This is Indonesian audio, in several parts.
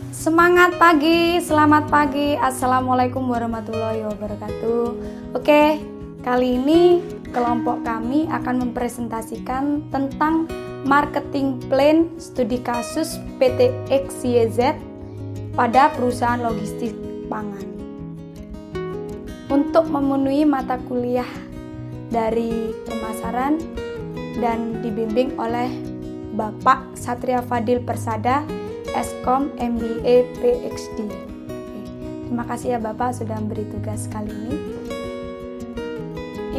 Semangat pagi, selamat pagi, assalamualaikum warahmatullahi wabarakatuh. Oke, kali ini kelompok kami akan mempresentasikan tentang marketing plan studi kasus PT XYZ pada perusahaan logistik pangan. Untuk memenuhi mata kuliah dari pemasaran dan dibimbing oleh Bapak Satria Fadil Persada, Eskom MBA PhD. Terima kasih ya Bapak sudah memberi tugas kali ini.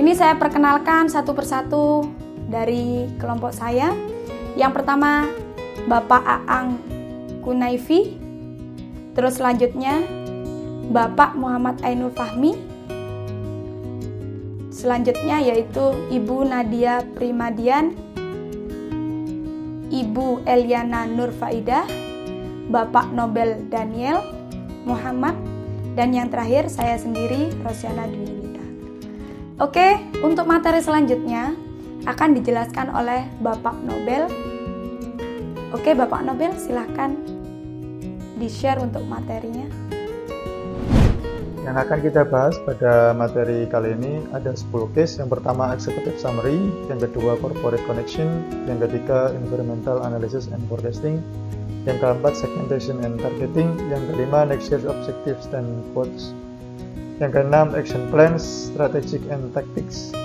Ini saya perkenalkan satu persatu dari kelompok saya. Yang pertama Bapak Aang Kunaifi. Terus selanjutnya Bapak Muhammad Ainul Fahmi. Selanjutnya yaitu Ibu Nadia Primadian, Ibu Eliana Nur Faidah, Bapak Nobel Daniel Muhammad, dan yang terakhir saya sendiri, Rosyana Dwinita. Oke, untuk materi selanjutnya akan dijelaskan oleh Bapak Nobel. Oke, Bapak Nobel silahkan di-share untuk materinya. Yang akan kita bahas pada materi kali ini ada 10 case. Yang pertama executive summary, yang kedua corporate connection, yang ketiga environmental analysis and forecasting, yang keempat segmentation and targeting, yang kelima next year's objectives and quotes, yang keenam action plans, strategic and tactics,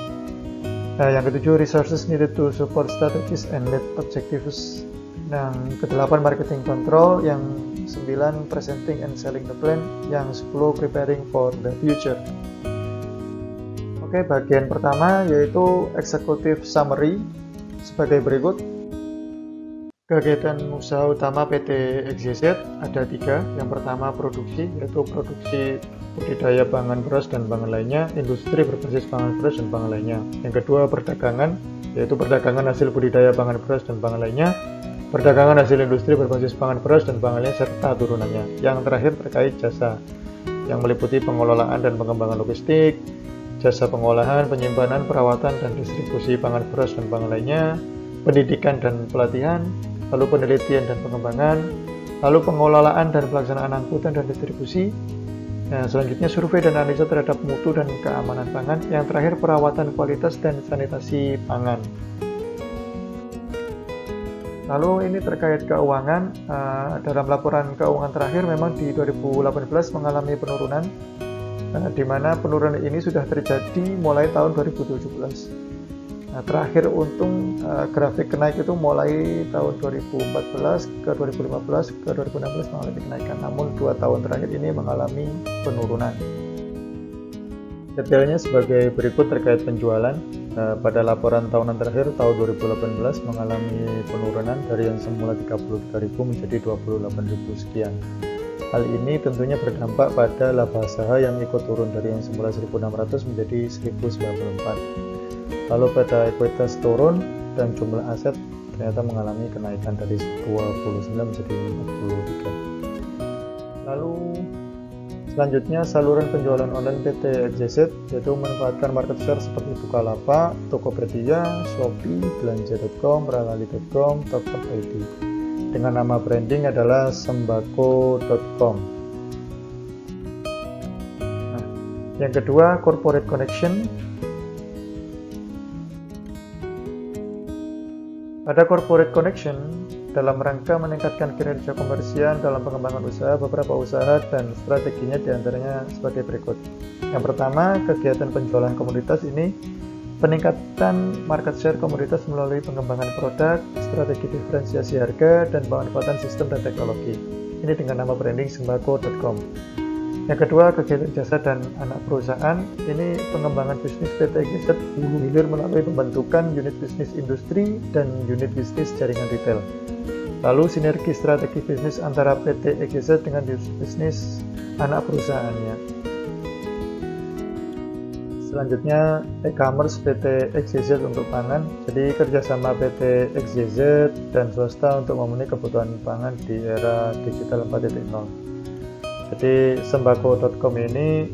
yang ketujuh resources needed to support strategies and meet objectives, yang kedelapan marketing control, yang 9 presenting and selling the plan, yang 10 preparing for the future. Oke, bagian pertama yaitu executive summary sebagai berikut. Kegiatan usaha utama PT XYZ ada 3. Yang pertama produksi, yaitu produksi budidaya pangan beras dan pangan lainnya, industri berbasis pangan beras dan pangan lainnya. Yang kedua perdagangan, yaitu perdagangan hasil budidaya pangan beras dan pangan lainnya, perdagangan hasil industri berbasis pangan beras dan pangan lainnya serta turunannya. Yang terakhir terkait jasa, yang meliputi pengelolaan dan pengembangan logistik, jasa pengolahan, penyimpanan, perawatan, dan distribusi pangan beras dan pangan lainnya, pendidikan dan pelatihan, lalu penelitian dan pengembangan, lalu pengelolaan dan pelaksanaan angkutan dan distribusi. Nah, selanjutnya survei dan analisa terhadap mutu dan keamanan pangan. Yang terakhir perawatan kualitas dan sanitasi pangan. Lalu ini terkait keuangan, dalam laporan keuangan terakhir memang di 2018 mengalami penurunan, di mana penurunan ini sudah terjadi mulai tahun 2017. Nah, terakhir untung grafik kenaik itu mulai tahun 2014 ke 2015 ke 2016 mengalami kenaikan, namun 2 tahun terakhir ini mengalami penurunan. Detailnya sebagai berikut terkait penjualan. Pada laporan tahunan terakhir tahun 2018 mengalami penurunan dari yang semula 33.000 menjadi 28.000 sekian. Hal ini tentunya berdampak pada laba usaha yang ikut turun dari yang semula 1.600 menjadi 1.094. Lalu pada ekuitas turun dan jumlah aset ternyata mengalami kenaikan dari 29 menjadi 43. Lalu selanjutnya saluran penjualan online PT XYZ, yaitu memanfaatkan market share seperti Bukalapak, Tokopedia, Shopee, Belanja.com, Ralali.com, Tok.id dengan nama branding adalah Sembako.com. Nah, yang kedua corporate connection. Pada corporate connection, dalam rangka meningkatkan kinerja komersial dalam pengembangan usaha, beberapa usaha dan strateginya diantaranya sebagai berikut. Yang pertama, kegiatan penjualan komoditas ini peningkatan market share komoditas melalui pengembangan produk, strategi diferensiasi harga, dan pemanfaatan sistem dan teknologi. Ini dengan nama branding Sembako.com. Yang kedua, kegiatan jasa dan anak perusahaan. Ini pengembangan bisnis PT XYZ hulu hilir melalui pembentukan unit bisnis industri dan unit bisnis jaringan retail. Lalu sinergi strategi bisnis antara PT XYZ dengan bisnis anak perusahaannya. Selanjutnya e-commerce PT XYZ untuk pangan. Jadi kerjasama PT XYZ dan swasta untuk memenuhi kebutuhan pangan di era digital 4.0. Jadi Sembako.com ini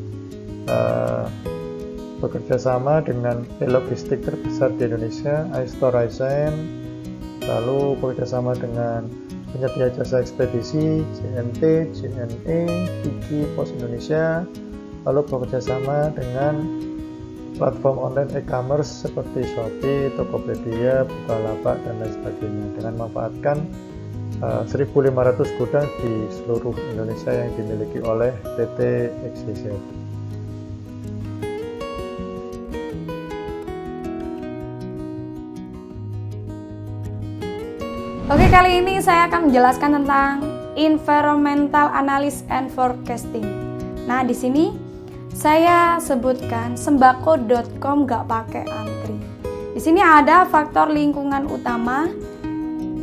bekerja sama dengan e-logistik terbesar di Indonesia, iStore Aizen, lalu bekerja sama dengan penyedia jasa ekspedisi, JNT, JNE, Tiki, Pos Indonesia, lalu bekerjasama dengan platform online e-commerce seperti Shopee, Tokopedia, Bukalapak, dan lain sebagainya dengan memanfaatkan 1.500 gudang di seluruh Indonesia yang dimiliki oleh PT XYZ. Oke, kali ini saya akan menjelaskan tentang environmental analysis and forecasting. Nah, di sini saya sebutkan sembako.com gak pakai antri. Di sini ada faktor lingkungan utama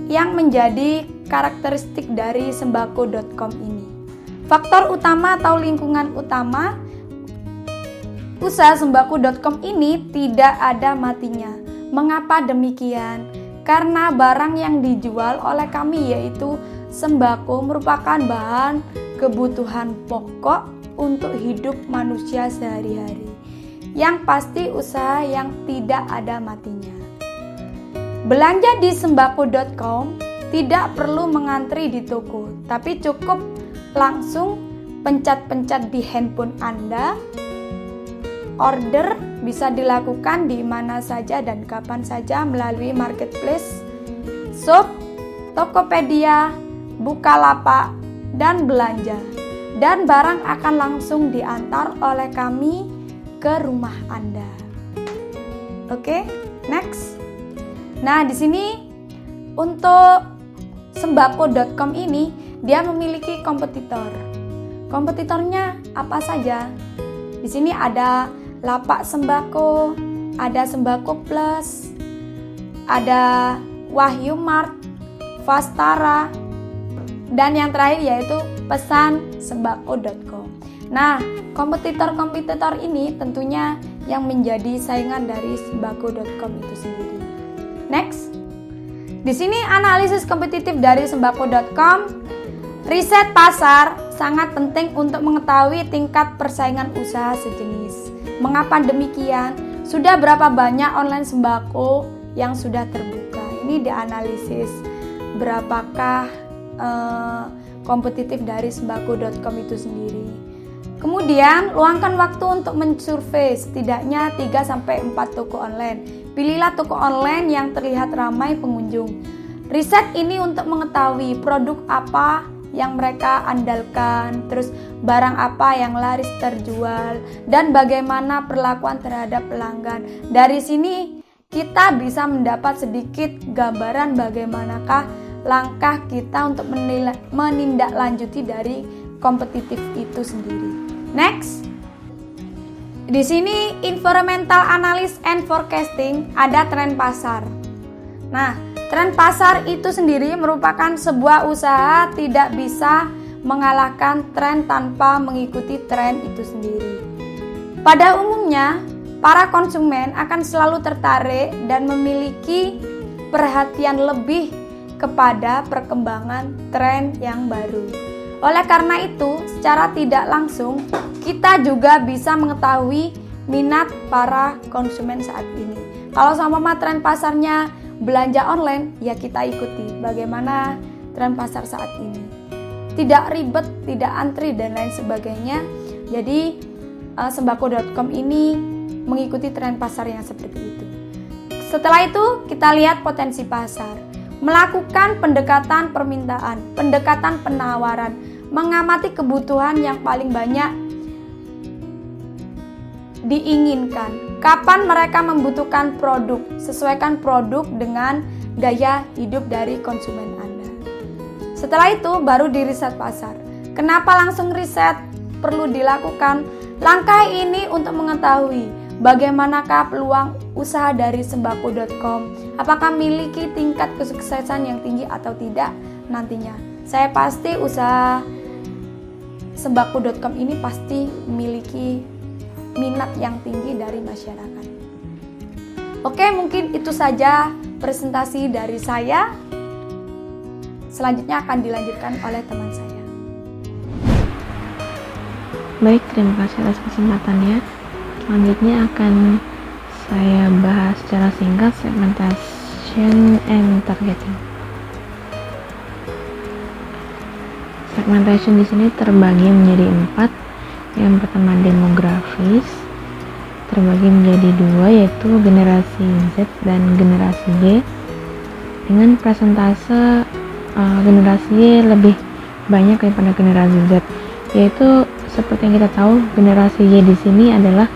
yang menjadi karakteristik dari sembako.com ini. Faktor utama atau lingkungan utama usaha sembako.com ini tidak ada matinya. Mengapa demikian? Karena barang yang dijual oleh kami yaitu sembako merupakan bahan kebutuhan pokok untuk hidup manusia sehari-hari. Yang pasti usaha yang tidak ada matinya. Belanja di sembako.com tidak perlu mengantri di toko, tapi cukup langsung pencet-pencet di handphone Anda. Order bisa dilakukan di mana saja dan kapan saja melalui marketplace, shop, Tokopedia, Bukalapak, dan belanja. Dan barang akan langsung diantar oleh kami ke rumah Anda. Oke, next. Nah, di sini untuk sembako.com ini dia memiliki kompetitor. Kompetitornya apa saja? Di sini ada Lapak Sembako, ada Sembako Plus, ada Wahyu Mart, Fastara, dan yang terakhir yaitu pesansembako.com. Nah, kompetitor-kompetitor ini tentunya yang menjadi saingan dari sembako.com itu sendiri. Next. Di sini analisis kompetitif dari sembako.com. Riset pasar sangat penting untuk mengetahui tingkat persaingan usaha sejenis. Mengapa demikian? Sudah berapa banyak online sembako yang sudah terbuka? Ini dianalisis berapakah kompetitif dari sembako.com itu sendiri. Kemudian, luangkan waktu untuk mensurvei setidaknya 3-4 toko online. Pilihlah toko online yang terlihat ramai pengunjung. Riset ini untuk mengetahui produk apa yang mereka andalkan, terus barang apa yang laris terjual, dan bagaimana perlakuan terhadap pelanggan. Dari sini kita bisa mendapat sedikit gambaran bagaimanakah langkah kita untuk menindaklanjuti dari kompetitif itu sendiri. Next. Di sini environmental analysis and forecasting ada tren pasar. Nah, tren pasar itu sendiri merupakan sebuah usaha tidak bisa mengalahkan tren tanpa mengikuti tren itu sendiri. Pada umumnya, para konsumen akan selalu tertarik dan memiliki perhatian lebih kepada perkembangan tren yang baru. Oleh karena itu, secara tidak langsung, kita juga bisa mengetahui minat para konsumen saat ini. Kalau sama tren pasarnya belanja online, ya kita ikuti bagaimana tren pasar saat ini. Tidak ribet, tidak antri, dan lain sebagainya. Jadi, sembako.com ini mengikuti tren pasar yang seperti itu. Setelah itu, kita lihat potensi pasar. Melakukan pendekatan permintaan, pendekatan penawaran, mengamati kebutuhan yang paling banyak diinginkan. Kapan mereka membutuhkan produk, sesuaikan produk dengan gaya hidup dari konsumen Anda. Setelah itu baru di riset pasar. Kenapa langsung riset? Perlu dilakukan langkah ini untuk mengetahui bagaimanakah peluang usaha dari sembako.com, apakah memiliki tingkat kesuksesan yang tinggi atau tidak nantinya. Saya pasti usaha sembako.com ini pasti memiliki minat yang tinggi dari masyarakat. Oke, mungkin itu saja presentasi dari saya. Selanjutnya akan dilanjutkan oleh teman saya. Baik, terima kasih atas kesempatannya. Selanjutnya akan saya bahas secara singkat segmentation and targeting. Segmentation di sini terbagi menjadi 4. Yang pertama demografis, terbagi menjadi 2, yaitu generasi Z dan generasi Y, dengan persentase generasi Y lebih banyak daripada generasi Z, yaitu seperti yang kita tahu generasi Y di sini adalah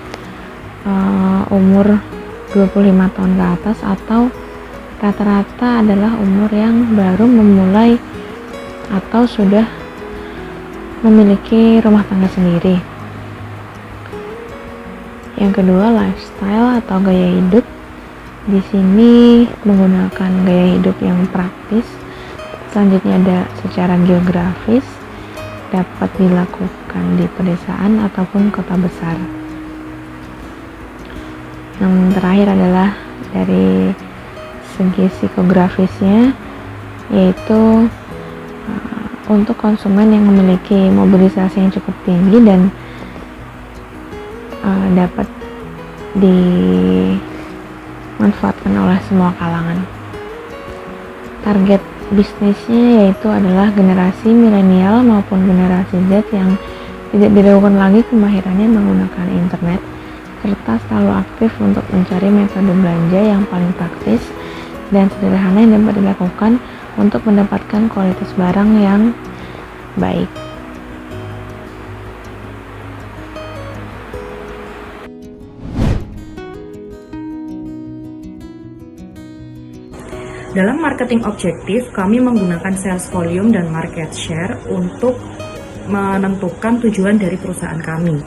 umur 25 tahun ke atas, atau rata-rata adalah umur yang baru memulai atau sudah memiliki rumah tangga sendiri. Yang kedua, lifestyle atau gaya hidup. Di sini menggunakan gaya hidup yang praktis. Selanjutnya ada secara geografis, dapat dilakukan di pedesaan ataupun kota besar. Yang terakhir adalah dari segi psikografisnya, yaitu untuk konsumen yang memiliki mobilisasi yang cukup tinggi dan dapat dimanfaatkan oleh semua kalangan. Target bisnisnya yaitu adalah generasi milenial maupun generasi Z yang tidak diragukan lagi kemahirannya menggunakan internet, serta selalu aktif untuk mencari metode belanja yang paling praktis dan sederhana yang dapat dilakukan untuk mendapatkan kualitas barang yang baik. Dalam marketing objektif, kami menggunakan sales volume dan market share untuk menentukan tujuan dari perusahaan kami.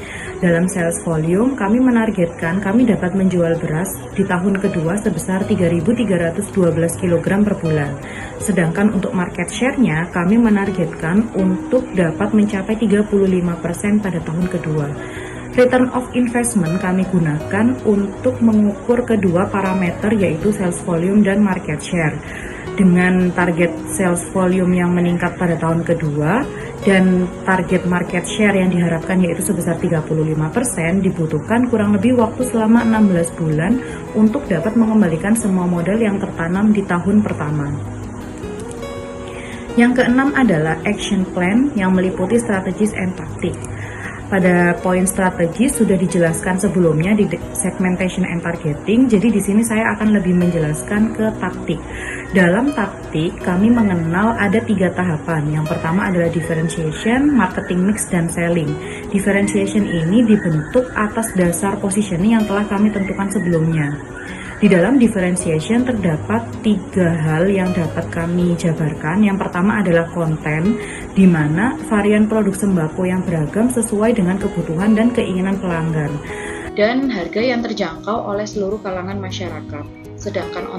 Dalam sales volume, kami menargetkan kami dapat menjual beras di tahun kedua sebesar 3.312 kg per bulan. Sedangkan untuk market share-nya, kami menargetkan untuk dapat mencapai 35% pada tahun kedua. Return of investment kami gunakan untuk mengukur kedua parameter, yaitu sales volume dan market share. Dengan target sales volume yang meningkat pada tahun kedua dan target market share yang diharapkan yaitu sebesar 35%, dibutuhkan kurang lebih waktu selama 16 bulan untuk dapat mengembalikan semua modal yang tertanam di tahun pertama. Yang keenam adalah action plan yang meliputi strategis and taktik. Pada poin strategis sudah dijelaskan sebelumnya di segmentation and targeting, jadi di sini saya akan lebih menjelaskan ke taktik. Dalam taktik, kami mengenal ada 3 tahapan. Yang pertama adalah differentiation, marketing mix, dan selling. Differentiation ini dibentuk atas dasar positioning yang telah kami tentukan sebelumnya. Di dalam differentiation terdapat 3 hal yang dapat kami jabarkan. Yang pertama adalah konten, di mana varian produk sembako yang beragam sesuai dengan kebutuhan dan keinginan pelanggan, dan harga yang terjangkau oleh seluruh kalangan masyarakat. Sedangkan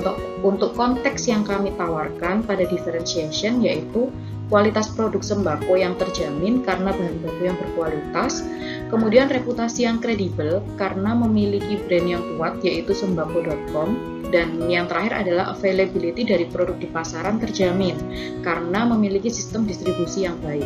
untuk konteks yang kami tawarkan pada differentiation yaitu kualitas produk sembako yang terjamin karena bahan baku yang berkualitas, kemudian reputasi yang kredibel karena memiliki brand yang kuat yaitu sembako.com, dan yang terakhir adalah availability dari produk di pasaran terjamin karena memiliki sistem distribusi yang baik.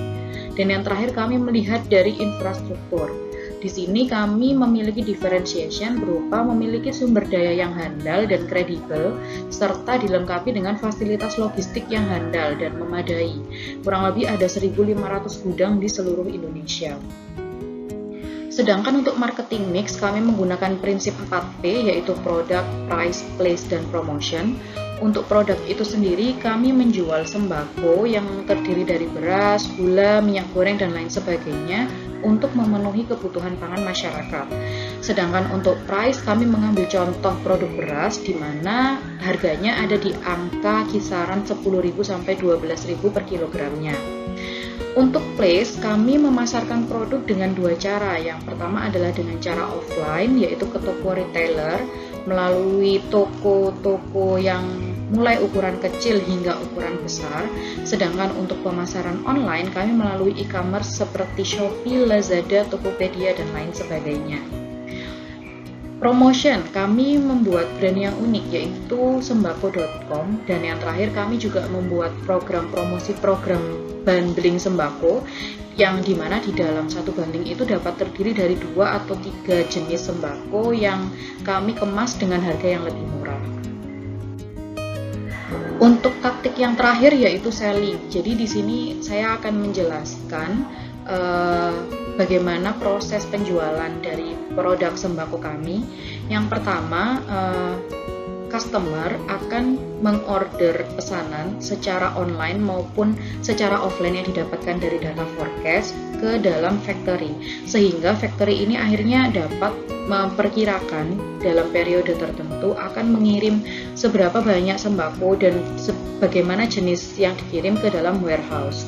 Dan yang terakhir kami melihat dari infrastruktur. Di sini kami memiliki differentiation berupa memiliki sumber daya yang handal dan kredibel, serta dilengkapi dengan fasilitas logistik yang handal dan memadai. Kurang lebih ada 1.500 gudang di seluruh Indonesia. Sedangkan untuk marketing mix, kami menggunakan prinsip 4P, yaitu product, price, place, dan promotion. Untuk produk itu sendiri, kami menjual sembako yang terdiri dari beras, gula, minyak goreng, dan lain sebagainya untuk memenuhi kebutuhan pangan masyarakat. Sedangkan untuk price, kami mengambil contoh produk beras di mana harganya ada di angka kisaran 10.000 sampai 12.000 per kilogramnya. Untuk place, kami memasarkan produk dengan 2 cara. Yang pertama adalah dengan cara offline, yaitu ke toko retailer, melalui toko-toko yang mulai ukuran kecil hingga ukuran besar. Sedangkan untuk pemasaran online, kami melalui e-commerce seperti Shopee, Lazada, Tokopedia, dan lain sebagainya. Promotion, kami membuat brand yang unik yaitu sembako.com, dan yang terakhir kami juga membuat program promosi program bundling sembako yang dimana di dalam satu bundling itu dapat terdiri dari 2 atau 3 jenis sembako yang kami kemas dengan harga yang lebih murah. Untuk taktik yang terakhir yaitu selling. Jadi di sini saya akan menjelaskan bagaimana proses penjualan dari produk sembako kami. Yang pertama, customer akan mengorder pesanan secara online maupun secara offline yang didapatkan dari data forecast ke dalam factory, sehingga factory ini akhirnya dapat memperkirakan dalam periode tertentu akan mengirim seberapa banyak sembako dan bagaimana jenis yang dikirim ke dalam warehouse.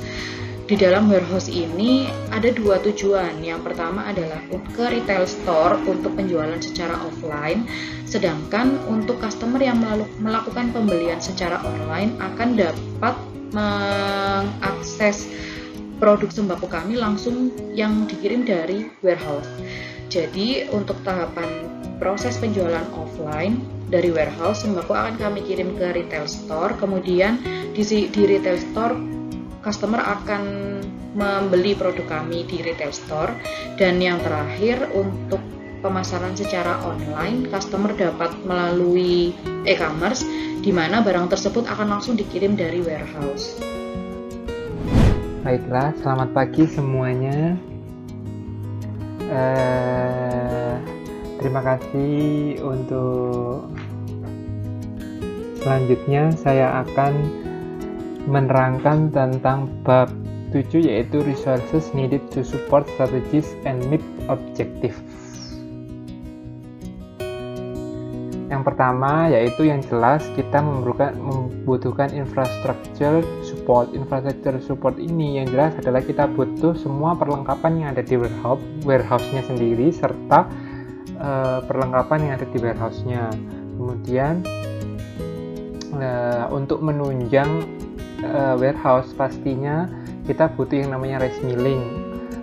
Di dalam warehouse ini ada dua tujuan. Yang pertama adalah ke retail store untuk penjualan secara offline, sedangkan untuk customer yang melakukan pembelian secara online akan dapat mengakses produk sembako kami langsung yang dikirim dari warehouse. Jadi untuk tahapan proses penjualan offline dari warehouse, sembako akan kami kirim ke retail store, kemudian di retail store customer akan membeli produk kami di retail store, dan yang terakhir untuk pemasaran secara online, customer dapat melalui e-commerce di mana barang tersebut akan langsung dikirim dari warehouse. Baiklah, selamat pagi semuanya. Terima kasih untuk selanjutnya saya akan menerangkan tentang bab 7, yaitu resources needed to support strategies and meet objective. Yang pertama yaitu yang jelas kita membutuhkan infrastructure support. Infrastructure support ini yang jelas adalah kita butuh semua perlengkapan yang ada di warehouse-nya sendiri serta perlengkapan yang ada di warehouse-nya. Kemudian untuk menunjang warehouse pastinya kita butuh yang namanya rice milling,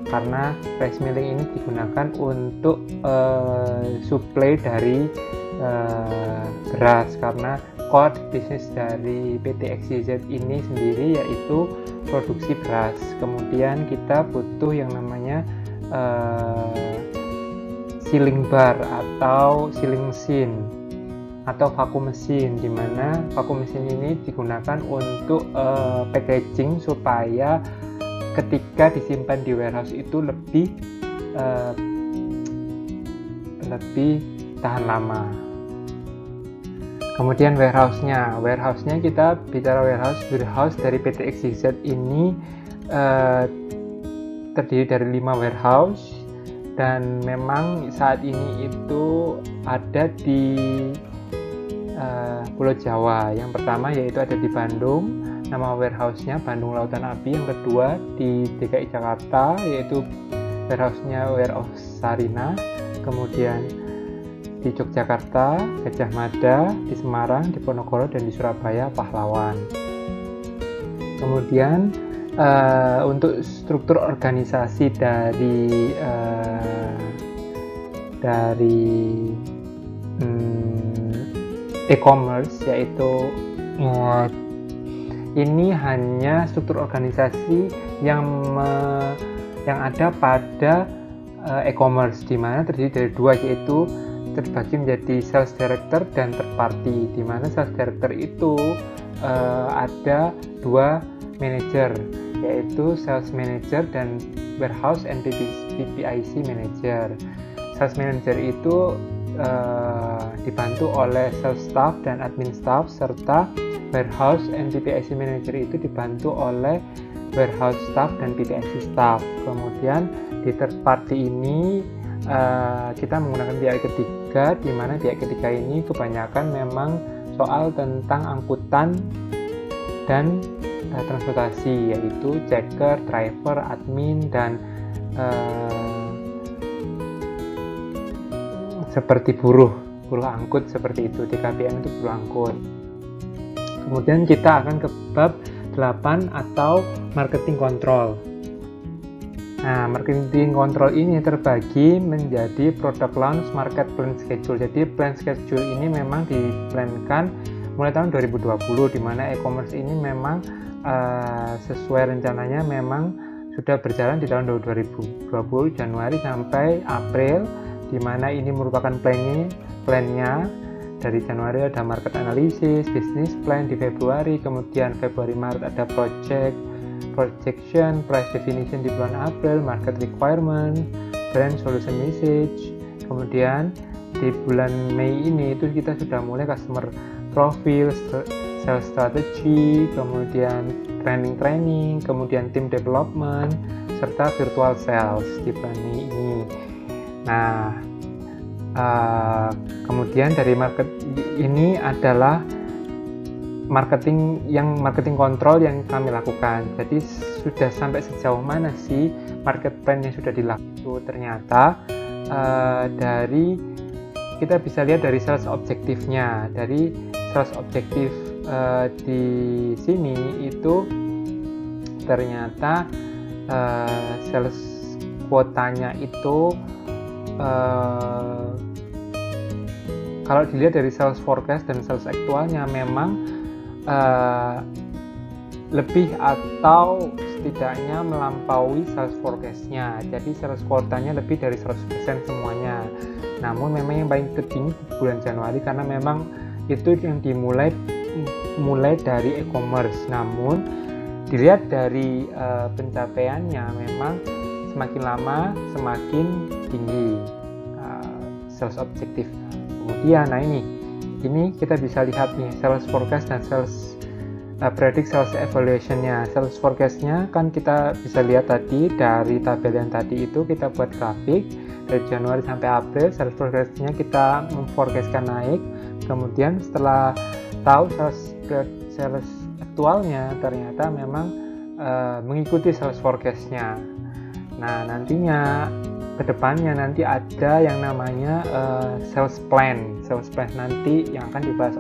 karena rice milling ini digunakan untuk suplai dari beras, karena core bisnis dari PT XYZ ini sendiri yaitu produksi beras. Kemudian kita butuh yang namanya sealing bar atau sealing mesin atau vakum mesin, di mana vakum mesin ini digunakan untuk packaging supaya ketika disimpan di warehouse itu lebih tahan lama. Kemudian warehouse-nya kita bicara warehouse dari PT XYZ ini terdiri dari 5 warehouse, dan memang saat ini itu ada di Pulau Jawa. Yang pertama yaitu ada di Bandung, nama warehouse-nya Bandung Lautan Api. Yang kedua di DKI Jakarta yaitu warehouse-nya Warehouse Sarina. Kemudian di Yogyakarta Gajah Mada, di Semarang, di Ponorogo, dan di Surabaya Pahlawan. Kemudian untuk struktur organisasi dari e-commerce yaitu ini hanya struktur organisasi yang ada pada e-commerce, di mana terdiri dari 2, yaitu terbagi menjadi sales director dan third party, di mana sales director itu ada 2 manager, yaitu sales manager dan warehouse and PPIC manager. Sales manager itu dibantu oleh sales staff dan admin staff, serta warehouse and PPIC manager itu dibantu oleh warehouse staff dan PPIC staff. Kemudian di third party ini kita menggunakan pihak ketiga, di mana pihak ketiga ini kebanyakan memang soal tentang angkutan dan transportasi, yaitu checker, driver, admin, dan seperti buruh angkut seperti itu. 3PM itu buruh angkut. Kemudian kita akan ke bab 8 atau marketing control. Nah, marketing control ini terbagi menjadi product launch, market plan schedule. Jadi plan schedule ini memang diplankan mulai tahun 2020, di mana e-commerce ini memang sesuai rencananya memang sudah berjalan di tahun 2020 Januari sampai April, di mana ini merupakan plannya, dari Januari ada market analysis, business plan di Februari, kemudian Februari Maret ada projection, price definition di bulan April, market requirement, brand solution message. Kemudian di bulan Mei ini itu kita sudah mulai customer profile, sales strategy, kemudian training, kemudian team development, serta virtual sales di bulan Mei ini. Nah, kemudian dari market ini adalah marketing kontrol yang kami lakukan. Jadi sudah sampai sejauh mana sih market plan yang sudah dilakukan? Ternyata dari kita bisa lihat dari sales objektifnya. Dari sales objektif di sini itu ternyata sales kuotanya itu kalau dilihat dari sales forecast dan sales aktualnya memang lebih atau setidaknya melampaui sales forecast-nya. Jadi sales kuotanya lebih dari 100% semuanya. Namun memang yang paling tertinggi di bulan Januari karena memang itu yang dimulai dari e-commerce. Namun dilihat dari pencapaiannya memang semakin lama semakin tinggi sales objektif. Kemudian nah ini kita bisa lihat nih sales forecast dan sales predict sales evaluation-nya. Sales forecast-nya kan kita bisa lihat tadi dari tabel yang tadi itu kita buat grafik dari Januari sampai April. Sales forecast-nya kita memforecastkan naik. Kemudian setelah tahu sales aktualnya ternyata memang mengikuti sales forecast-nya. Nah nantinya kedepannya nanti ada yang namanya sales plan nanti yang akan dibahas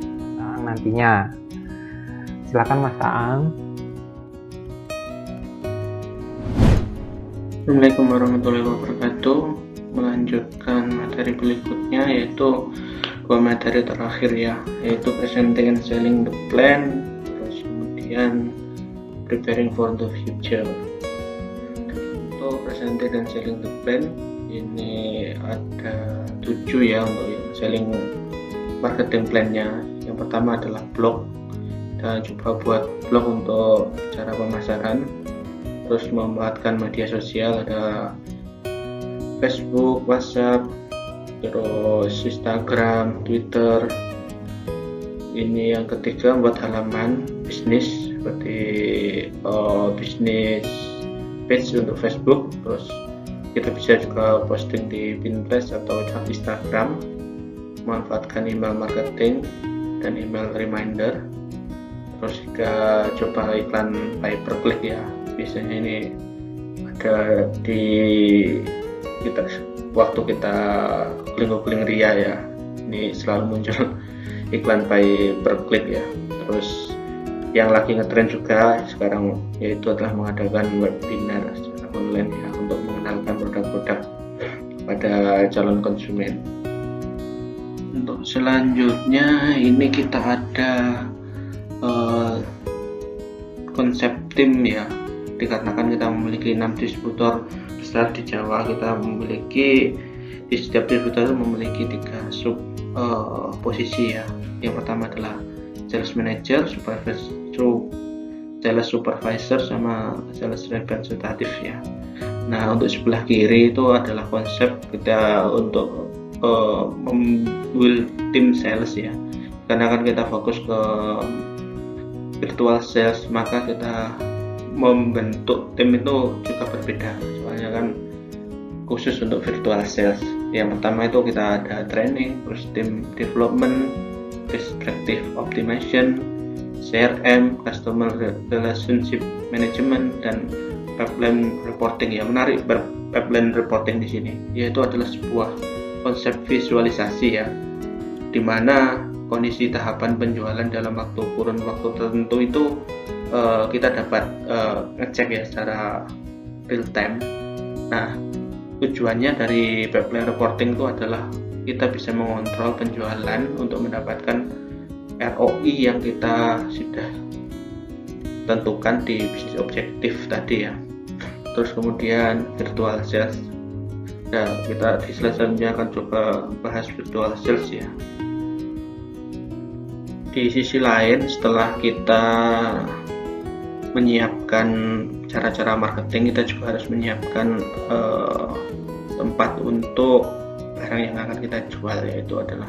nantinya. Silakan Mas Aang. Assalamualaikum warahmatullahi wabarakatuh. Melanjutkan materi berikutnya yaitu materi terakhir ya, yaitu presenting and selling the plan, terus kemudian preparing for the future. Untuk presenting dan selling the plan ini ada 7 ya untuk selling marketing plan-nya. Yang pertama adalah blog. Kita coba buat blog untuk cara pemasaran, terus memanfaatkan media sosial, ada Facebook, WhatsApp, terus Instagram, Twitter. Ini yang ketiga buat halaman bisnis seperti bisnis page untuk Facebook, terus kita bisa juga posting di Pinterest atau Instagram, memanfaatkan email marketing dan email reminder. Terus juga coba iklan pay per click ya, biasanya ini ada di waktu kita keliling ria ya, ini selalu muncul iklan pay per click ya. Terus yang lagi ngetrend juga sekarang yaitu adalah mengadakan webinar secara online ya, untuk mengenalkan produk-produk pada calon konsumen. Untuk selanjutnya ini kita ada konsep tim ya, dikarenakan kita memiliki 6 distributor besar di Jawa. Kita memiliki di setiap distributor memiliki 3 sub posisi ya. Yang pertama adalah sales manager, sales supervisor sama sales representative ya. Nah untuk sebelah kiri itu adalah konsep kita untuk membuild tim sales ya, karena kan kita fokus ke virtual sales, maka kita membentuk tim itu juga berbeda. Soalnya kan khusus untuk virtual sales. Yang pertama itu kita ada training, terus tim development, perspective optimization, CRM, customer relationship management, dan pipeline reporting ya. Menarik pipeline reporting di sini, yaitu adalah sebuah konsep visualisasi ya, di mana kondisi tahapan penjualan dalam kurun waktu tertentu itu kita dapat ngecek ya secara real time. Nah tujuannya dari pipeline reporting itu adalah kita bisa mengontrol penjualan untuk mendapatkan ROI yang kita sudah tentukan di bisnis objektif tadi ya. Terus kemudian virtual sales. Nah kita di selanjutnya akan coba bahas virtual sales ya. di sisi lain, setelah kita menyiapkan cara-cara marketing, kita juga harus menyiapkan tempat untuk barang yang akan kita jual, yaitu adalah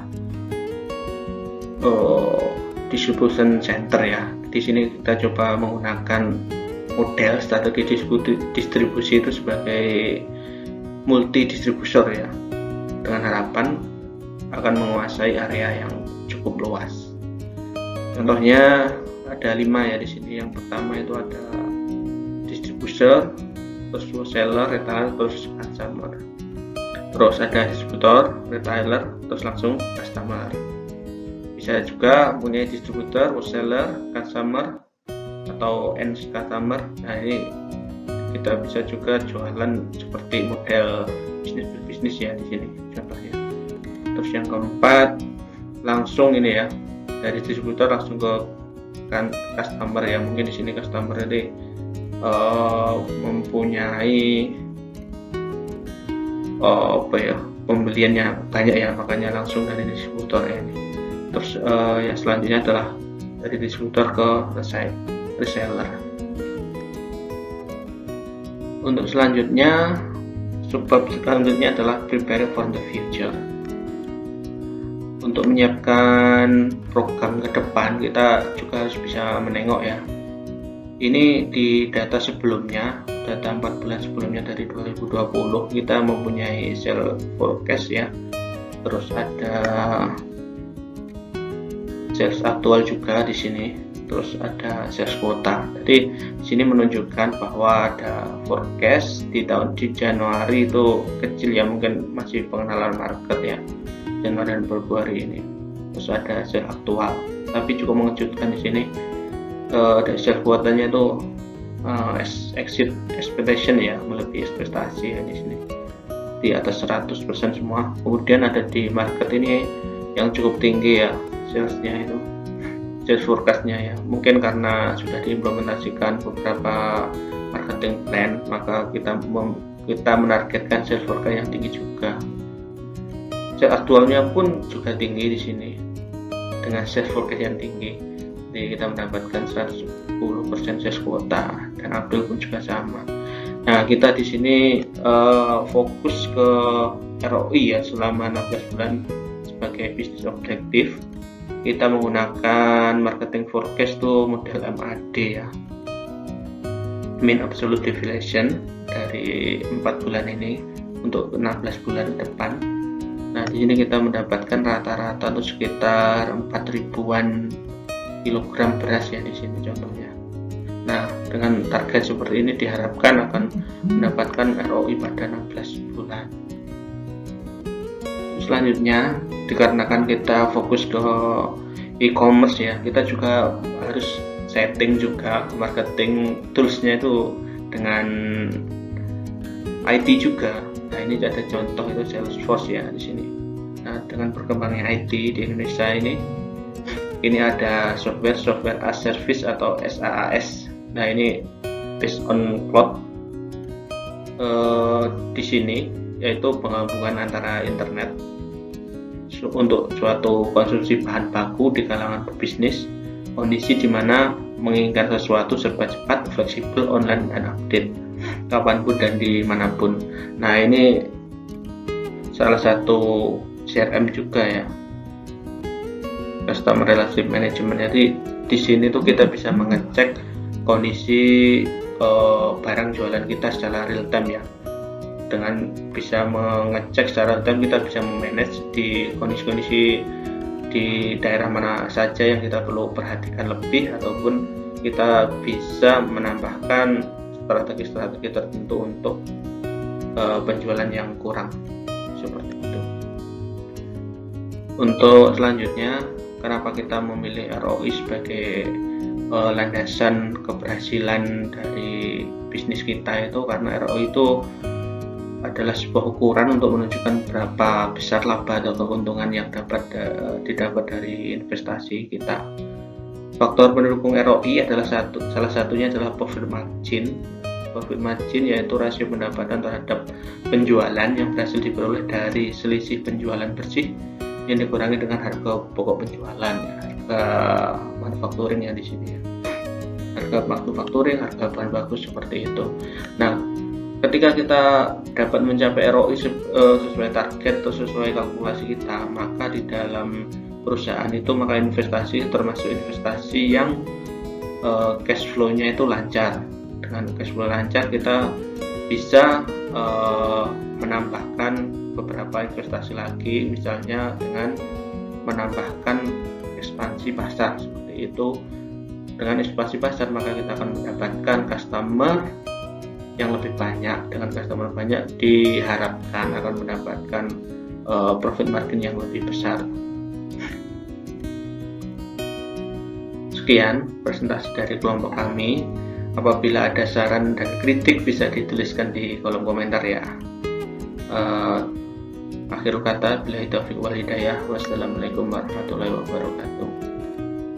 distribution center ya. Di sini kita coba menggunakan model strategi distribusi itu sebagai multi distributor ya, dengan harapan akan menguasai area yang cukup luas. Contohnya ada 5 ya di sini. Yang pertama itu ada distributor, terus wholesaler, retailer, terus customer. Terus ada distributor, retailer, terus langsung customer. Bisa juga punya distributor, wholesaler, customer, atau end customer. Nah, ini kita bisa juga jualan seperti model bisnis ya di sini contohnya. Terus yang keempat, langsung ini ya, dari distributor langsung ke customer ya. Mungkin di sini customer ini mempunyai pembeliannya banyak ya, makanya langsung dari distributor ya ini. Terus yang selanjutnya adalah dari distributor ke reseller. Untuk selanjutnya, subbab selanjutnya adalah preparing for the future. Untuk menyiapkan program ke depan, kita juga harus bisa menengok ya. Ini di data sebelumnya, data 4 bulan sebelumnya dari 2020, kita mempunyai sales forecast ya. Terus ada sales aktual juga di sini. Terus ada sales quota. Jadi di sini menunjukkan bahwa ada forecast di Januari itu kecil ya, mungkin masih pengenalan market ya, Januari dan Februari ini. Terus ada sales aktual. Tapi cukup mengejutkan di sini dari sales quotanya itu exceed expectation ya, melebihi ekspektasi ya di sini. Di atas 100% semua. Kemudian ada di market ini yang cukup tinggi ya salesnya itu. Sales forecast-nya ya, mungkin karena sudah diimplementasikan beberapa marketing plan, maka kita menargetkan sales forecast yang tinggi juga. Sales aktualnya pun juga tinggi di sini dengan sales forecast yang tinggi. Jadi kita mendapatkan 110% sales quota, dan April pun juga sama. Nah, kita di sini fokus ke ROI ya selama 16 bulan sebagai bisnis objektif. Kita menggunakan marketing forecast tuh model MAD ya, mean absolute deviation, dari 4 bulan ini untuk 16 bulan depan. Nah, di sini kita mendapatkan rata-rata tuh sekitar 4.000-an kilogram beras ya di sini contohnya. Nah, dengan target seperti ini diharapkan akan mendapatkan ROI pada 16 bulan. Selanjutnya, dikarenakan kita fokus ke e-commerce ya, kita juga harus setting juga marketing toolsnya itu dengan IT juga. Nah, ini ada contoh itu Salesforce ya di sini. Nah, dengan berkembangnya IT di Indonesia ini ada software as service atau SaaS. Nah, ini based on cloud di sini, yaitu penggabungan antara internet untuk suatu konsumsi bahan baku di kalangan pebisnis, kondisi di mana menginginkan sesuatu serba cepat, fleksibel, online, dan update kapanpun dan dimanapun. Nah, ini salah satu CRM juga ya, Customer Relationship Management. Jadi di sini tuh kita bisa mengecek kondisi barang jualan kita secara real time ya. Dengan bisa mengecek secara real time, kita bisa memanage di kondisi-kondisi di daerah mana saja yang kita perlu perhatikan lebih, ataupun kita bisa menambahkan strategi-strategi tertentu untuk penjualan yang kurang seperti itu. Untuk selanjutnya, kenapa kita memilih ROI sebagai landasan keberhasilan dari bisnis kita itu karena ROI itu adalah sebuah ukuran untuk menunjukkan berapa besar laba atau keuntungan yang didapat dari investasi kita. Faktor pendukung ROI adalah salah satunya adalah profit margin. Profit margin yaitu rasio pendapatan terhadap penjualan yang berhasil diperoleh dari selisih penjualan bersih yang dikurangi dengan harga pokok penjualan. Harga harga manufacturing ya di sini ya. Harga manufacturing, harga bahan baku seperti itu. Nah, ketika kita dapat mencapai ROI sesuai target atau sesuai kalkulasi kita, maka di dalam perusahaan itu maka investasi termasuk investasi yang cash flow-nya itu lancar. Dengan cash flow lancar kita bisa menambahkan beberapa investasi lagi, misalnya dengan menambahkan ekspansi pasar seperti itu. Dengan ekspansi pasar maka kita akan mendapatkan customer yang lebih banyak. Dengan customer banyak diharapkan akan mendapatkan profit margin yang lebih besar. Sekian presentasi dari kelompok kami. Apabila ada saran dan kritik bisa dituliskan di kolom komentar ya. Akhir kata, billahi taufiq wal hidayah. Wassalamualaikum warahmatullahi wabarakatuh.